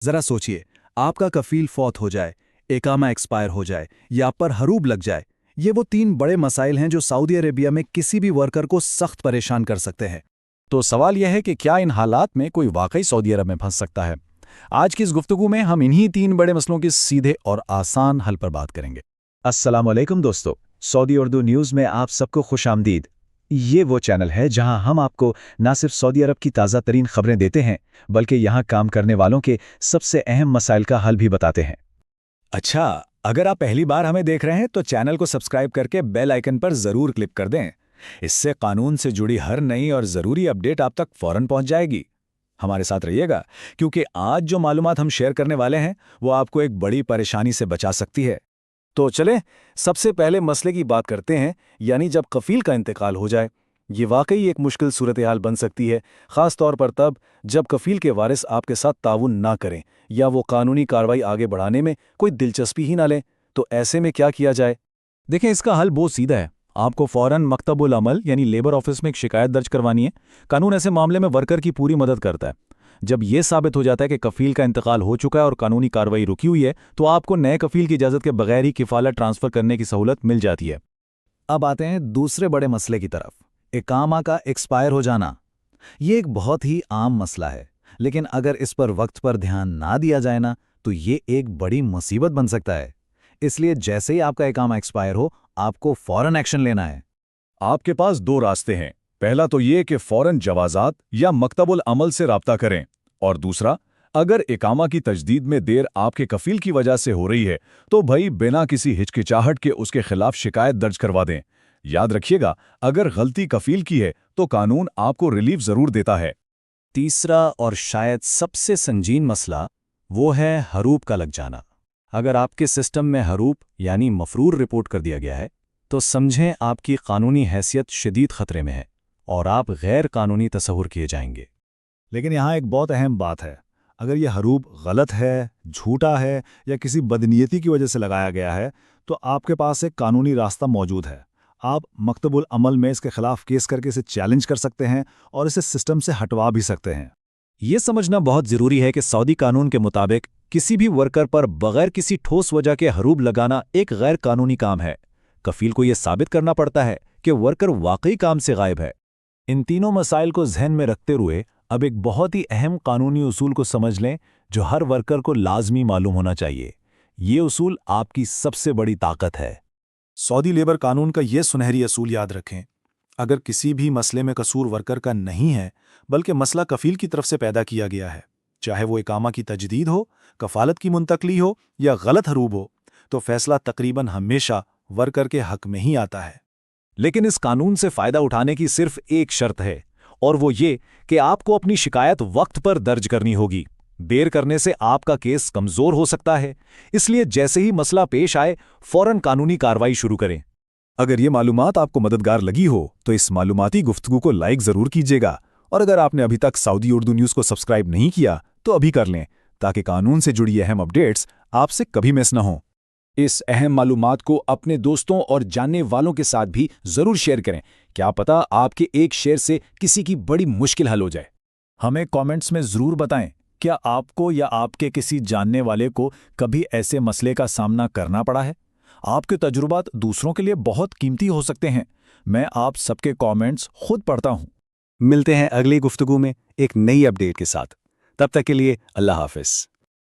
जरा सोचिए, आपका कफील फौत हो जाए, इकामा एक्सपायर हो जाए या आप पर हरूब लग जाए। ये वो तीन बड़े मसाइल हैं जो सऊदी अरेबिया में किसी भी वर्कर को सख्त परेशान कर सकते हैं। तो सवाल यह है कि क्या इन हालात में कोई वाकई सऊदी अरब में फंस सकता है। आज की इस गुफ्तगू में हम इन्हीं तीन बड़े मसलों के सीधे और आसान हल पर बात करेंगे। अस्सलामुअलैकुम दोस्तों, सऊदी उर्दू न्यूज़ में आप सबको खुशामदीद। ये वो चैनल है जहां हम आपको न सिर्फ सऊदी अरब की ताज़ा तरीन खबरें देते हैं, बल्कि यहां काम करने वालों के सबसे अहम मसाइल का हल भी बताते हैं। अच्छा, अगर आप पहली बार हमें देख रहे हैं तो चैनल को सब्सक्राइब करके बेल आइकन पर ज़रूर क्लिक कर दें। इससे कानून से जुड़ी हर नई और ज़रूरी अपडेट आप तक फ़ौरन पहुंच जाएगी। हमारे साथ रहिएगा, क्योंकि आज जो मालूमात हम शेयर करने वाले हैं वो आपको एक बड़ी परेशानी से बचा सकती है। तो चलें, सबसे पहले मसले की बात करते हैं, यानी जब कफील का इंतकाल हो जाए। ये वाकई एक मुश्किल सूरत हाल बन सकती है, ख़ास तौर पर तब जब कफील के वारिस आपके साथ ताउन ना करें या वो कानूनी कार्रवाई आगे बढ़ाने में कोई दिलचस्पी ही ना लें। तो ऐसे में क्या किया जाए? देखें, इसका हल बहुत सीधा है। आपको फ़ौरन मकतबुल अमल यानी लेबर ऑफिस में एक शिकायत दर्ज करवानी है। कानून ऐसे मामले में वर्कर की पूरी मदद करता है। जब यह साबित हो जाता है कि कफील का इंतकाल हो चुका है और कानूनी कार्रवाई रुकी हुई है, तो आपको नए कफील की इजाज़त के बगैर ही किफ़ालत ट्रांसफ़र करने की सहूलत मिल जाती है। अब आते हैं दूसरे बड़े मसले की तरफ, इकामा का एक्सपायर हो जाना। ये एक बहुत ही आम मसला है, लेकिन अगर इस पर वक्त पर ध्यान ना दिया जाए ना, तो ये एक बड़ी मुसीबत बन सकता है। इसलिए जैसे ही आपका इकामा एक्सपायर हो, आपको फौरन एक्शन लेना है। आपके पास दो रास्ते हैं। पहला तो ये कि फौरन जवाजात या मकतबुल अमल से राब्ता करें, और दूसरा, अगर इकामा की तजदीद में देर आपके कफील की वजह से हो रही है तो भाई बिना किसी हिचकिचाहट के उसके खिलाफ शिकायत दर्ज करवा दें। याद रखिएगा, अगर गलती कफील की है तो कानून आपको रिलीफ जरूर देता है। तीसरा और शायद सबसे संगीन मसला वो है हरूब का लग जाना। अगर आपके सिस्टम में हरूब यानी मफरूर रिपोर्ट कर दिया गया है, तो समझें आपकी कानूनी हैसियत शदीद खतरे में है और आप गैर कानूनी तस्वुर किए जाएंगे। लेकिन यहाँ एक बहुत अहम बात है। अगर यह हरूब गलत है, झूठा है या किसी बदनीयती की वजह से लगाया गया है, तो आपके पास एक कानूनी रास्ता मौजूद है। आप मकतबुल अमल में इसके खिलाफ केस करके इसे चैलेंज कर सकते हैं और इसे सिस्टम से हटवा भी सकते हैं। ये समझना बहुत ज़रूरी है कि सऊदी कानून के मुताबिक किसी भी वर्कर पर बगैर किसी ठोस वजह के हरूब लगाना एक गैर कानूनी काम है। कफील को यह साबित करना पड़ता है कि वर्कर वाकई काम से गायब है। इन तीनों मसाइल को जहन में रखते हुए अब एक बहुत ही अहम कानूनी उसूल को समझ लें जो हर वर्कर को लाजमी मालूम होना चाहिए। ये उसूल आपकी सबसे बड़ी ताकत है। सऊदी लेबर कानून का ये सुनहरी असूल याद रखें। अगर किसी भी मसले में कसूर वर्कर का नहीं है, बल्कि मसला कफील की तरफ से पैदा किया गया है, चाहे वो इकामा की तजदीद हो, कफालत की मुंतकली हो या गलत हरूब हो, तो फैसला तकरीबन हमेशा वर्कर के हक में ही आता है। लेकिन इस कानून से फ़ायदा उठाने की सिर्फ एक शर्त है, और वो ये कि आपको अपनी शिकायत वक्त पर दर्ज करनी होगी। देर करने से आपका केस कमज़ोर हो सकता है। इसलिए जैसे ही मसला पेश आए, फौरन कानूनी कार्रवाई शुरू करें। अगर ये मालूमात आपको मददगार लगी हो तो इस मालूमाती गुफ्तगू को लाइक ज़रूर कीजिएगा, और अगर आपने अभी तक सऊदी उर्दू न्यूज़ को सब्सक्राइब नहीं किया तो अभी कर लें, ताकि कानून से जुड़ी अहम अपडेट्स आपसे कभी मिस न हों। इस अहम मालूमात को अपने दोस्तों और जानने वालों के साथ भी ज़रूर शेयर करें। क्या पता आपके एक शेयर से किसी की बड़ी मुश्किल हल हो जाए। हमें कमेंट्स में ज़रूर बताएं, क्या आपको या आपके किसी जानने वाले को कभी ऐसे मसले का सामना करना पड़ा है? आपके तजुर्बात दूसरों के लिए बहुत कीमती हो सकते हैं। मैं आप सबके कमेंट्स खुद पढ़ता हूं। मिलते हैं अगली गुफ्तगू में एक नई अपडेट के साथ। तब तक के लिए अल्लाह हाफिज।